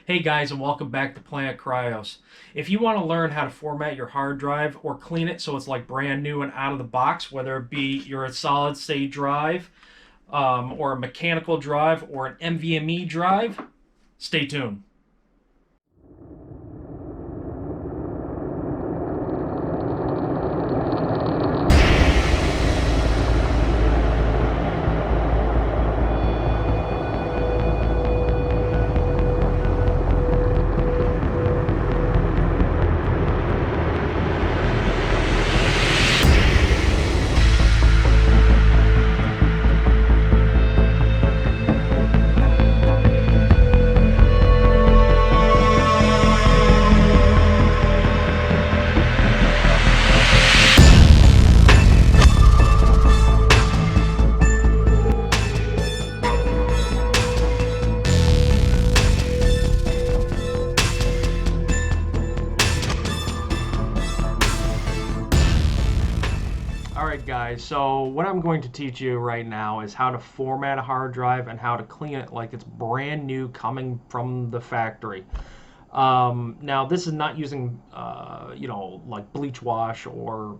Hey guys, and welcome back to Planet Cryos. If you want to learn how to format your hard drive or clean it so it's like brand new and out of the box, whether it be your solid state drive, or a mechanical drive, or an NvMe drive, stay tuned. Alright guys, so what I'm going to teach you right now is how to format a hard drive and how to clean it like it's brand new coming from the factory. Now this is not using, like bleach wash or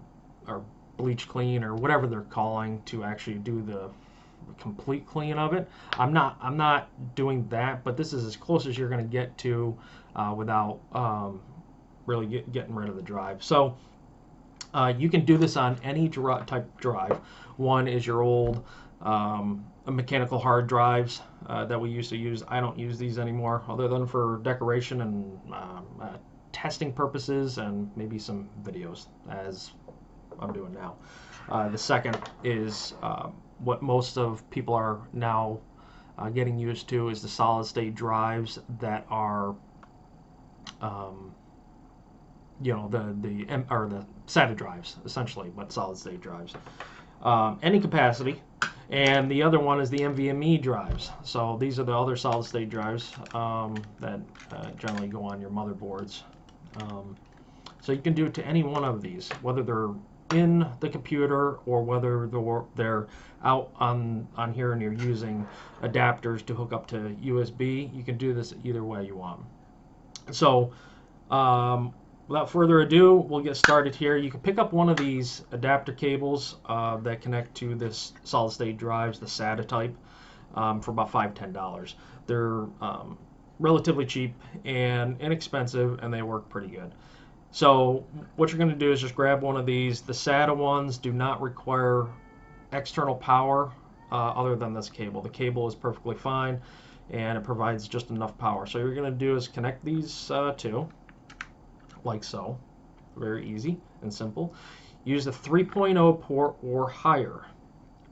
bleach clean or whatever they're calling to actually do the complete clean of it. I'm not doing that, but this is as close as you're going to get to without really getting rid of the drive. So you can do this on any type drive. One is your old mechanical hard drives that we used to use. I don't use these anymore, other than for decoration and testing purposes and maybe some videos, as I'm doing now. The second is what most of people are now getting used to is the solid state drives that are the SATA drives essentially, but solid state drives, any capacity. And the other one is the NvMe drives. So these are the other solid state drives that generally go on your motherboards. So you can do it to any one of these, whether they're in the computer or whether they're out on here and you're using adapters to hook up to USB. You can do this either way you want. So without further ado, we'll get started here. You can pick up one of these adapter cables that connect to this solid state drives, the SATA type, for about $5–10. They're relatively cheap and inexpensive, and they work pretty good. So what you're going to do is just grab one of these. The SATA ones do not require external power other than this cable. The cable is perfectly fine, and it provides just enough power. So what you're going to do is connect these two, like so. Very easy and simple. Use the 3.0 port or higher.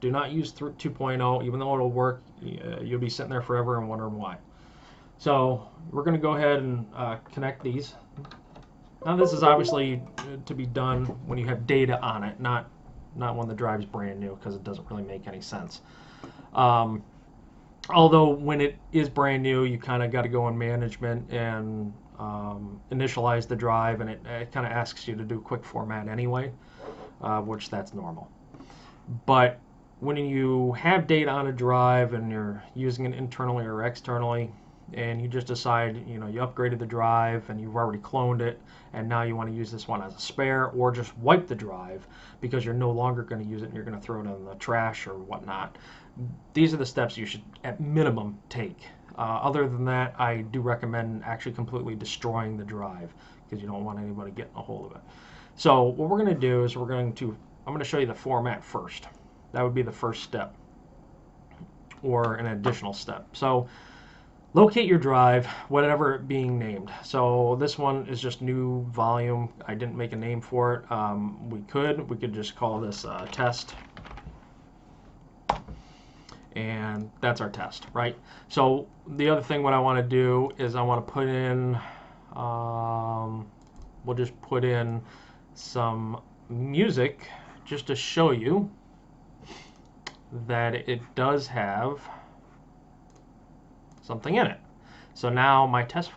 Do not use 2.0, even though it'll work. You'll be sitting there forever and wondering why. So we're going to go ahead and connect these. Now this is obviously to be done when you have data on it, not when the drive's brand new, because it doesn't really make any sense. Although when it is brand new, you kind of got to go in management and initialize the drive, and it kind of asks you to do quick format anyway, which that's normal. But when you have data on a drive and you're using it internally or externally, and you just decide, you upgraded the drive and you've already cloned it, and now you want to use this one as a spare, or just wipe the drive because you're no longer going to use it and you're going to throw it in the trash or whatnot. These are the steps you should at minimum take. Other than that, I do recommend actually completely destroying the drive because you don't want anybody getting a hold of it. So what we're going to do is I'm going to show you the format first. That would be the first step, or an additional step. So locate your drive, whatever it being named. So this one is just new volume. I didn't make a name for it. We could just call this test. And that's our test, right? So the other thing what I want to do is I want to put in, we'll just put in some music just to show you that it does have something in it. So now my test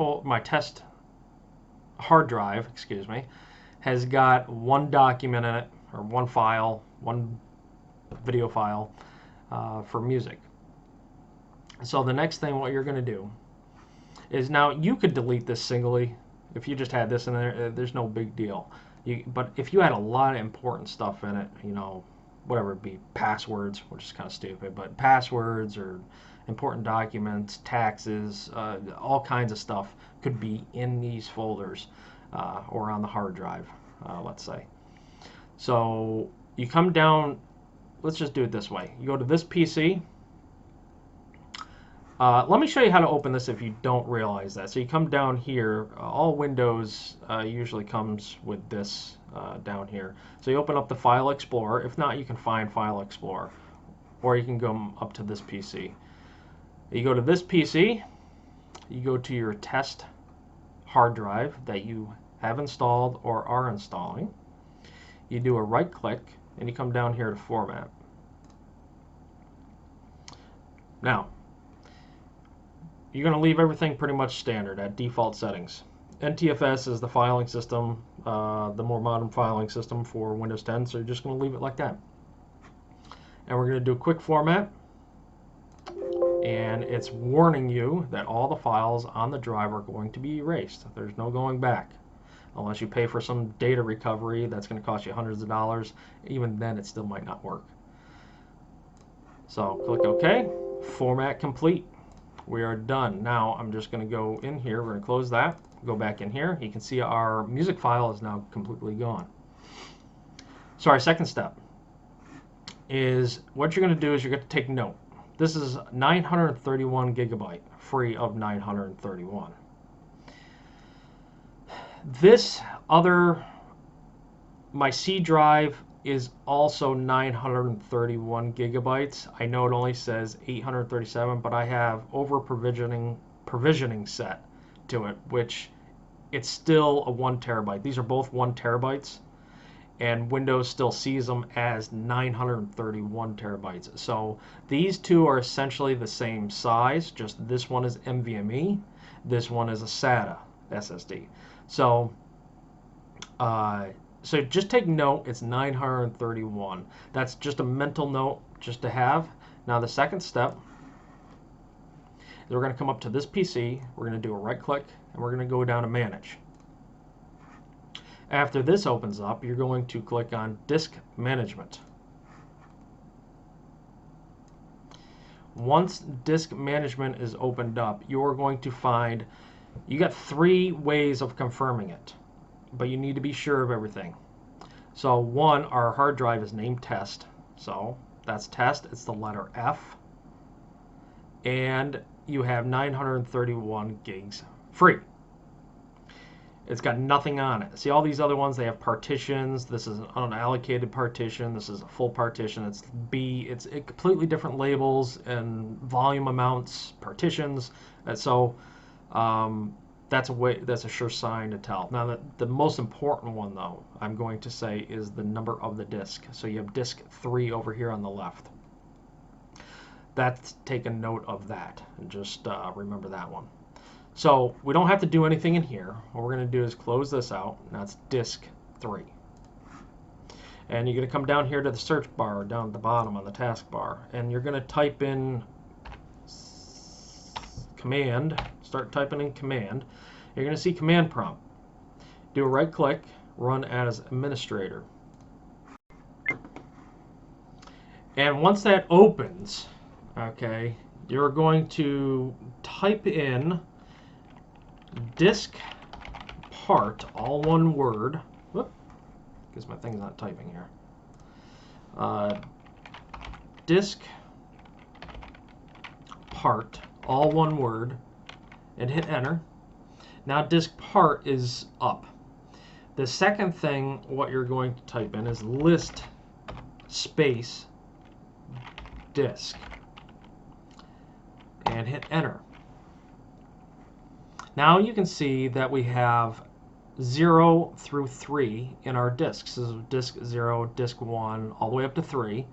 hard drive, has got one document in it, or one file, one video file for music. So the next thing what you're going to do is now you could delete this singly. If you just had this in there, there's no big deal. But if you had a lot of important stuff in it, you know, whatever it be, passwords, which is kind of stupid, but passwords or important documents, taxes, all kinds of stuff could be in these folders or on the hard drive, let's say. So you come down, let's just do it this way. You go to this PC. Let me show you how to open this if you don't realize that. So you come down here. All Windows usually comes with this down here. So you open up the File Explorer. If not, you can find File Explorer. Or you can go up to this PC. You go to this PC. You go to your test hard drive that you have installed or are installing. You do a right click and you come down here to Format. Now, you're going to leave everything pretty much standard at default settings. NTFS is the filing system, the more modern filing system for Windows 10, so you're just going to leave it like that. And we're going to do a quick format, and it's warning you that all the files on the drive are going to be erased. There's no going back. Unless you pay for some data recovery, that's going to cost you hundreds of dollars. Even then, it still might not work. So click OK, format complete. We are done. Now I'm just going to go in here. We're going to close that. Go back in here. You can see our music file is now completely gone. So our second step is what you're going to do is you're going to take note. This is 931 gigabyte, free of 931. This other, my C drive is also 931 gigabytes. I know it only says 837, but I have over provisioning set to it, which it's still a 1 terabyte. These are both 1 terabytes, and Windows still sees them as 931 terabytes. So these two are essentially the same size, just this one is NvMe, this one is a SATA SSD. So so just take note, it's 931. That's just a mental note just to have. Now the second step is we're going to come up to this PC, we're going to do a right click, and we're going to go down to Manage. After this opens up, you're going to click on Disk Management. Once Disk Management is opened up, you're going to find, you got 3 ways of confirming it, but you need to be sure of everything. So one, our hard drive is named Test, so that's Test, it's the letter F, and you have 931 gigs free. It's got nothing on it. See, all these other ones, they have partitions. This is an unallocated partition. This is a full partition. It's B. It's completely different labels and volume amounts, partitions. And so that's a sure sign to tell. Now, the most important one, though, I'm going to say is the number of the disk. So you have disk 3 over here on the left. That's take a note of that, and just remember that one. So we don't have to do anything in here. What we're going to do is close this out. That's disk 3. And you're going to come down here to the search bar down at the bottom on the taskbar, and you're going to type in command. Start typing in command. You're going to see command prompt. Do a right click, run as administrator. And once that opens, okay, you're going to type in disk part, all one word. Whoop, because my thing's not typing here. Disk part, all one word, and hit enter. Now disk part is up. The second thing, what you're going to type in is list space disk, and hit enter. Now you can see that we have 0 through 3 in our disks. This is disk 0, disk 1, all the way up to 3.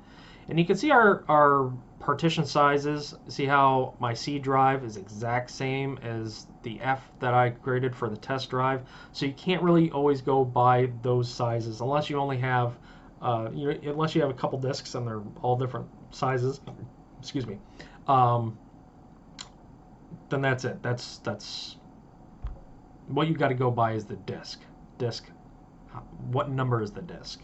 And you can see our partition sizes. See how my C drive is exact same as the F that I created for the test drive. So you can't really always go by those sizes unless you only have, unless you have a couple disks and they're all different sizes. Excuse me. then that's it. That's what you got to go by is the disk. What number is the disk?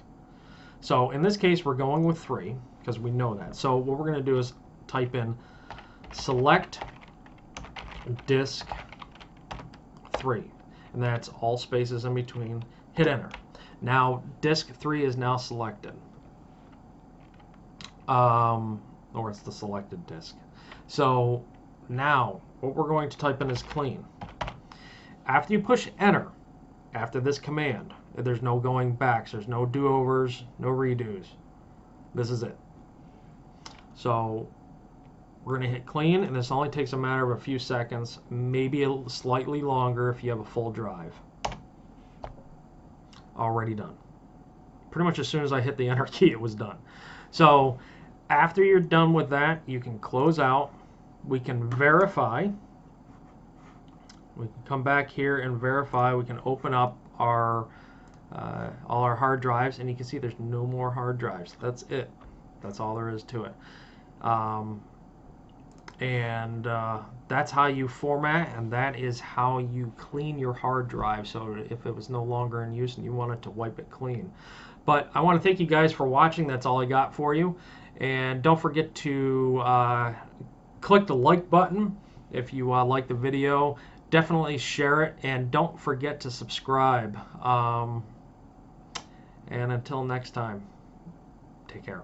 So in this case, we're going with 3 because we know that. So what we're going to do is type in select disk 3, and that's all spaces in between. Hit enter. Now disk 3 is now selected, or it's the selected disk. So now what we're going to type in is clean. After you push enter, after this command, there's no going backs, there's no do-overs, no redos. This is it. So we're going to hit clean, and this only takes a matter of a few seconds, maybe slightly longer if you have a full drive. Already done. Pretty much as soon as I hit the enter key, it was done. So after you're done with that, you can close out. We can verify. We can come back here and verify. We can open up our all our hard drives, and you can see there's no more hard drives. That's it. That's all there is to it. That's how you format, and that is how you clean your hard drive. So if it was no longer in use and you wanted to wipe it clean. But I want to thank you guys for watching. That's all I got for you. And don't forget to click the like button if you like the video. Definitely share it, and don't forget to subscribe. And until next time, take care.